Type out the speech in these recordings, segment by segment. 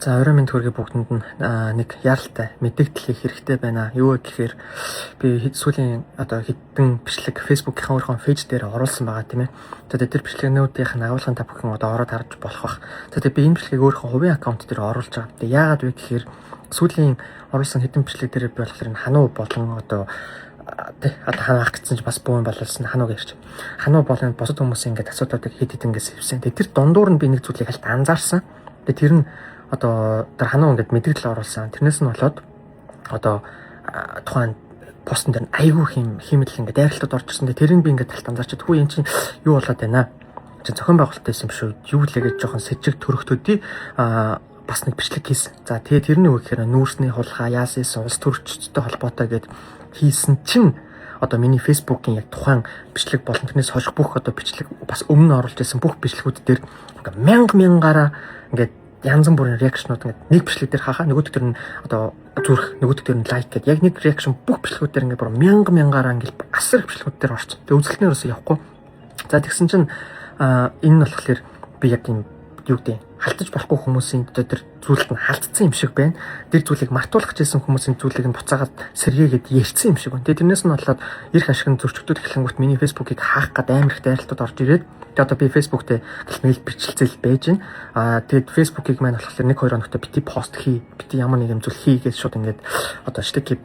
За орой минь төргийн бүгдэнд нь нэг яралтай мэдээлэл хийх хэрэгтэй байна. Юу гэхээр би сүүлийн хэдэн бичлэг Facebook-ийн өөрийнхөө пэйж дээр оруулсан байгаа тийм ээ. Тэгээд тэр бичлэгнүүдийнх нь агуулгын та бүхэн ороод харж болох бах. Тэгээд би энэ бичлэгийг өөрийнхөө хувийн аккаунт дээр оруулж байгаа. Тэгээд яагаад вэ гэхээр сүүлийн оруулсан хэдэн бичлэг дээр би болохоор хануу болон ханах гэсэн чинь бас бүүн бололсон ханууг ярьж. Хануу болон босод хүмүүсийн ингээд асуудлуудыг хэд хэдэн ингээд сэвсэн. Тэгээд тэр дундуур нь би нэг зүйлийг хальт анзаарсан. Тэгээд тэр нь тэр хануу ингээд мэдээлэл оруулсан. Тэрнээс нь болоод тухайн постн дээр айгүй химэл ингээд дайралтад орж ирсэн. Тэрийг би ингээд талт анзаарчихэд хүү эн чинь юу болоод байна? Чи зохион байгуулалттай юм шүү. Юу л гэж жоохон сэжиг төрөхтөдий бас нэг бичлэг хийсэн. За тэгээ тэрний үг гэхээр нүүрсний хулгай, яасис улс төрчтэй холбоотой гэд хийсэн чинь миний Facebook-ийн яг тухайн бичлэг болон тэрнээс хойш бүх бичлэг бас өмнө оруулж ирсэн бүх бичлэгүүд дээр ингээд мянгаараа ингээд янз бүрийн реакшнууд ингээд нэг бичлэг дээр хахаа нөгөөд төр нь зүрх нөгөөд төр нь лайк гэдэг яг нэг реакшн бүх бичлэгүүд дээр ингээд бүр мянгаараа ингээд асар бичлэгүүд дээр орчих. Тэгээ үзэлтнээрээс явахгүй. За тэгсэн чинь энэ нь болохоор би яг юм юу гэдэг халтаж болохгүй хүмүүсийн тэр зүйлд нь халтцсан юм шиг байна. Тэр зүйлийг мартуулах гэсэн хүмүүсийн зүйлийг нь буцаагаад сэргээгээд ярьсан юм шиг байна. Тэгээ тэрнээс нь болоод эрх ашигын зөрчигдөд эхлэнгүүт миний Facebook-ыг хаах гээд амар их дайралтууд орж ирээд тэгээ би Facebook дээр мэйл бичлэлцэл байж байна. Тэгээд Facebook-ыг маань болохоор 1-2 хоногт бити пост хий, бити ямар нэг юм зүйл хийгээд шууд ингээд штик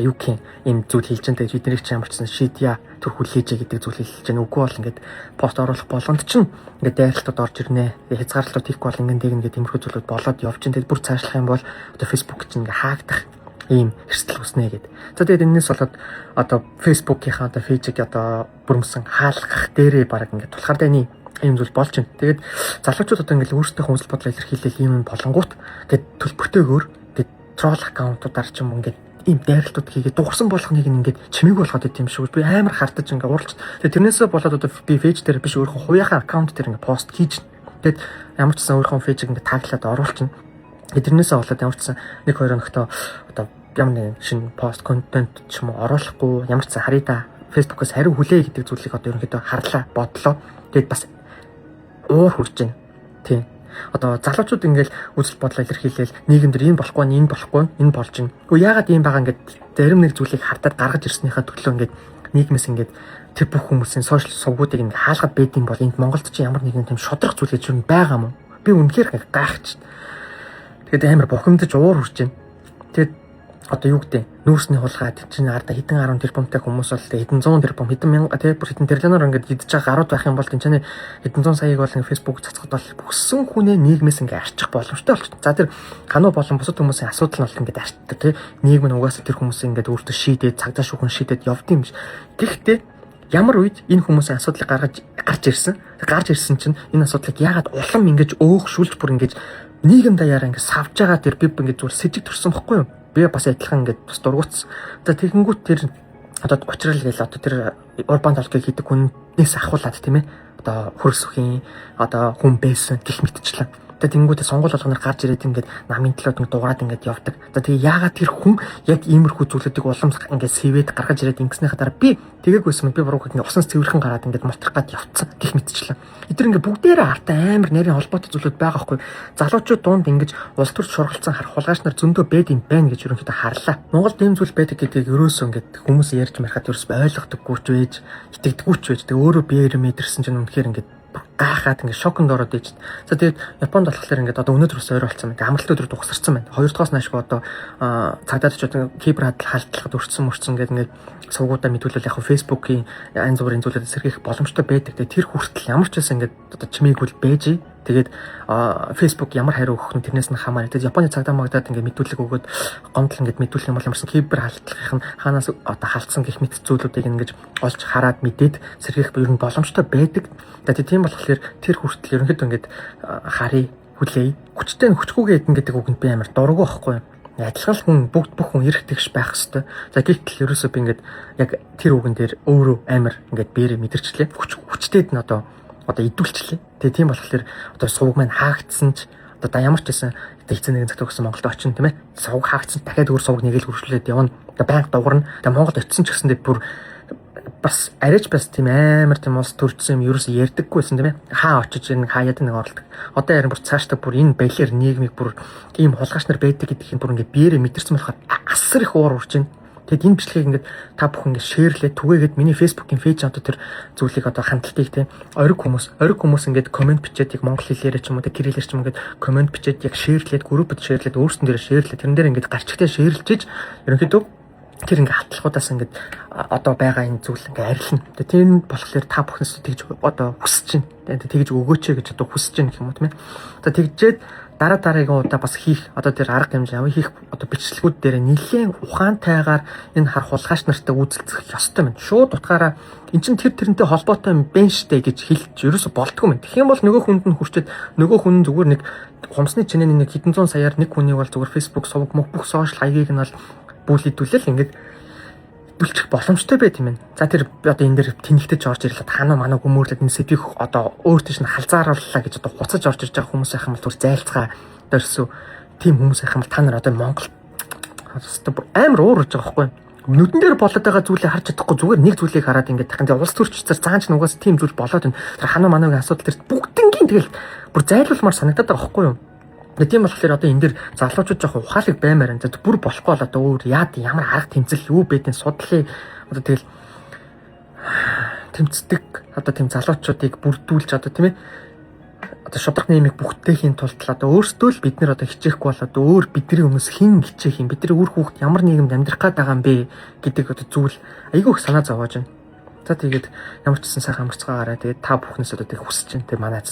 юу гэх юм зүйл хийж байгаа. Тэгээд бидний ч ямар ч шийдья төрхүүл хийжээ гэдэг зүйл хэлж байгаа. Үгүй бол ингээд пост оруулах болгонд чинь ингээд дайралтууд орж ирнэ. Хязгаарлалтууд хийхгүй бол ингээд тиймэрхүү зүйлүүд болоод явж байна. Тэгээд бүр цаашлах юм бол Facebook чинь ингээд хаагдах ийм эрсдэл үүснэ гэдэг. За тэгээд энэс болоод Facebook-ийнхаа пэйжийг бүрмсэн хаалгах дээрээ баг ингээд тулахаар дайны ийм зүйл болж байна. Тэгээд залуучууд ингээд өөрсдийнхөө хүсэл бодлоо илэрхийлэл ийм болонгууд тэгээд төлбөртэйгээр тэгээд тролл аккаунтуудаар ч юм ингээд ийм дайралтууд хийгээд дуурсан болгоныг ингээд чимээг болгоод идэм шүү. Би амар хартаж ингээд уурч. Тэгээд тэрнээсээ болоод би пэйж дээр биш өөрийнхөө хувийнхаа аккаунт дээр ингээд пост хийж. Тэгээд ямар ч сан өөрийнхөө пэйжийг ингээд таглаад оруулчихна. Тэгээд тэрнээсээ болоод ямар ч сан 1-2 хоногт ямар нэг шинэ пост контент ч юм уу оруулахгүй ямар ч сан харъя Facebook-аас хариу хүлээ гэдэг зүйлийг ерөнхийдөө харлаа бодлоо. Тэгээд бас уур хурж байна. Тийм. Залуучууд ингээл үзэл бодлоо илэрхийлээл нийгэмдэр энэ болохгүй энэ болохгүй энэ болж байна. Гэхдээ яагаад ийм байгаа ингээд зарим нэг зүйлийг хардаад гаргаж ирснийхаа төлөө ингээд нийгмээс ингээд тэр бүх хүмүүсийн сошиал сувгуудыг ингээд хаалгаад байдсан бол энд Монголд чи ямар нэгэн тийм шудрах зүйл гэж байгаа юм уу? Би үнэхээр гайхаж. Тэгээд амар бухимдаж уур хурж байна. Тэгээд юу гэдэг нүүрсний хулгай чинь арда хэдэн 10 тэрбумтай хүмүүс бол хэдэн 100 тэрбум хэдэн мянга бүр хэдэн тэрлэнээр ингээд идэж байгаа гарууд байх юм бол тэнцэнэ хэдэн 100 саяыг бол Facebook цацхад бол бүссэн хүнээ нийгмээс ингээд арчих боломжтой болчих. За тэр хануу болон бусад хүмүүсийн асуудал нь бол ингээд арчдаг тий. Нийгэм нь угаасаа тэр хүмүүсийн ингээд өөртөө шийдээд цагдаа шүүхэн шийдээд явд юм биш. Гэхдээ ямар үед энэ хүмүүсийн асуудлыг гарч ирсэн чинь энэ асуудлыг яагаад улам ингэж өөхшүүлж бүр ингэж нийгэм даяараа ингээд савж байгаа тэр би ингээд зүгээр сэжиг төрсөн бохгүй юу? Би бас адилхан ингээд бас дургуутсан. За тэгэнгүүт тэр учрал гээл тэр урбан толгойг хийдэг хүнээс ахуулаад тийм ээ. Хөрс үхийн хүн байсан гэх мэтчлэн. Тэгээд тэнгүүтээ сонгуул болгоноор гарч ирээд ингээд намын төлөөд дуурайд ингээд явдаг. За тэгээ яагаад тэр хүн яг иймэрхүү зүйлүүдийг улам ингээд сэвэд гаргаж ирээд ингэснийхаа дараа би тэгээгүйсэн би бурууг ингээд усанс цэвэрхэн гараад ингээд мултрах гад явцсан гэх мэтчлэн. Эдгээр ингээд бүгдээрээ артай амар нарийн холбоотой зүйлүүд байгаа хгүй. Залуучууд дунд ингэж улс төрч шургалцсан харах хулгайч нар зөндөө байд юм байна гэж ерөнхийдөө харлаа. Монголд ийм зүйл байдаг гэдгийг ерөөсөө ингээд хүмүүс ярьж мархад ерөөс ойлгохдоггүй ч байж, итгэдэггүй ч байж. Тэгээ өөрөө биеэр мэдэрсэн чинь үнэхээр ингээд гайхаад ингээд шоконд ороод иж. За тэгээд Японд болохоор ингээд өнөөдөр бас ойр болсон байна. Амралт өдөр дугсарсан байна. 2 дахоос наашгүй цагдаад ч кибер халдлагад өрчсөн гэдэг ингээд сувгуудаа мэдүүлэл яг Facebook-ийн янз бүрийн зүйлүүд сэргийх боломжтой байдаг. Тэгээд тэр хүртэл ямар ч байсан ингээд чимээгүүл байж. Тэгээд Facebook ямар хариу өгөх нь тэрнээс нь хамаарна. Тэгээд Японы цагдаа магдаад ингээд мэдүүлэг өгөөд гомдол ингээд мэдүүлэх юм бол ямарсан кибер халдлагын хаанаас халдсан гэх мэт зүйлүүдийг ингээд олж хараад мэдээд сэргийх ер нь боломжтой байдаг. Тэгээд тийм болохоор тэр хүртэл ерөнхийдөө ингээд харъя хүлээе. Хүчтэй нь хүчгүйгээ эдэн гэдэг үгэнд би амар дургу байхгүй юу? Адилхан хүн бүх хүн эрх тэгш байх хэвээр. За гэтэл ерөөсөө би ингээд яг тэр үгэн дээр өөрөө амар ингээд биерээ мэдэрчлээ. Хүчтэйд нь идүүлчлээ. Тэгээ тийм болохоор сувг маань хаагдсан ч ямар ч байсан эцэг нэгэн цагт өгсөн Монголд очино тийм ээ. Сувг хаагдсан дахиад өөр сувг нэгээл хөрвүүлээд явна. Банк дуурна. Тэгээ Монголд очисон ч гэсэндээ бүр бас арайч бас тийм амар тийм улс төрчсөн юм ерөөс ярьдаггүйсэн тийм ээ. Хаа очиж ийн хаяад нэг оролдог. Одоо харин бүр цаашдаа бүр энэ баялаар нийгмийг бүр ийм хулгайч нар байдаг гэдгийг бүр ингээд биеэрээ мэдэрсэн болохоор асар их уур урж байна. Тэгэд энэ бичлэгийг ингээд та бүхэн ингээд шеэрлээ түгээгээд миний фэйсбүүкийн пэйж одоо тэр зүйлийг одоо хандлтыг тийм ориг хүмүүс ингээд комент бичээд яг монгол хэлээр ч юм уу кириллээр ч юм ингээд комент бичээд яг шеэрлээд группэд шеэрлээд өөрсдөн дээр шеэрлээд тэрэн дээр ингээд гарчигтай шеэрлжиж ерөнхийдөө тэр ингээд хатлахуудаас ингээд одоо байгаа энэ зүйл ингээд арилна. Тэр нь болохоор та бүхнээс тэгж одоо хүсэж байна. Тэгж өгөөч гэж одоо хүсэж байна гэх юм уу тийм ээ. Одоо тэгжээд дараагийн удаа бас хийх одоо тэр арга хэмжээ аваа хийх одоо бичлэгүүд дээр нэлээд ухаантайгаар энэ хар хулгайч нартай үйлцэх ёстой юм. Шууд утгаараа эн чин тэрнтэй холбоотой юм байна штэ гэж хэлж ерөөсө болтгүй юм. Тэгэх юм бол нөгөө хүнд нь хүрчээд нөгөө хүн зүгээр нэг хумсны чинээний нэг хэдэн зуун саяар нэг хүнийг бол зүгээр Facebook сувг мөх бүх сошиал хаягийг нь бол бүлэдүүлэл ингээд бүлчих боломжтой байт юм байна. За тэр одоо энэ дээр тэнэгтэж орж ирлээ ханаа манаа хүмүүрлээд энэ сэдвийг одоо өөртөө нь халзаарууллаа гэж одоо хуцаж орж ирж байгаа хүмүүс байх юм бол түр зайлцгаа дөрсөө тийм хүмүүс байх юм бол та нар одоо Монгол амар уурж байгаа байхгүй юу? Нүдэн дээр болоод байгаа зүйлийг харж чадахгүй зүгээр нэг зүйлийг хараад ингээд тахын улс төрчцээр цаанч нугаас тийм зүйл болоод байна. Тэр ханаа манаагийн асуудал тэр бүгднгийн тэгэл бүр зайлуулмаар санагдаад байгаа байхгүй юу? Тийм болохоор одоо энэ дэр залуучууд жоохон ухаалаг баймаар энэ бүр болохгүй бол одоо өөр яад ямар арга тэмцэл юу байдیں судлалыг одоо тэгэл тэмцдэг одоо тийм залуучуудыг бүрдүүлж одоо тийм ээ одоо шудраг нэмийг бүгдээхийн тулд одоо өөрсдөө л бид нэр одоо хичээхгүй бол одоо өөр бидний өмнөөс хэн хичээх юм бидний үр хүүхд ямар нийгэмд амьдрах гээд байгаа юм бэ гэдэг одоо зүйл айгүй их санаа зовоож байна. За тэгээд ямар ч гэсэн сайхан амарцгаагаараа тэгээд та бүхнээс одоо тэг хүсэж байна. Тэг манай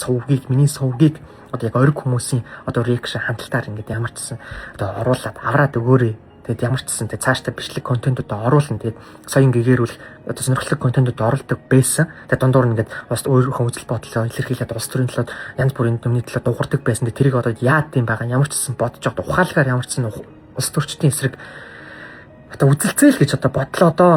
миний сувгийг одоо яг ориг хүмүүсийн одоо реакшн хандлтаар ингээд ямар ч гэсэн одоо оруулаад авраад өгөөрэй. Тэгээд ямар ч гэсэн тэг цаашдаа бичлэг контентууд оруулна. Тэгээд соён гэгэрүүл одоо сонирхолтой контентууд оруулдаг байсан. Тэгээд дундуур нь ингээд бас өөрийнхөө үзэл бодлоо илэрхийлээд улс төрийн талаар янз бүрийн юмны талаар дуурдаг байсан. Тэрийг одоо яад юм байгаа ямар ч гэсэн бодож байгаа ухаалгаар ямар ч гэсэн улс төрчдийн эсрэг одоо үзэлцээл гэж одоо бодлоо одоо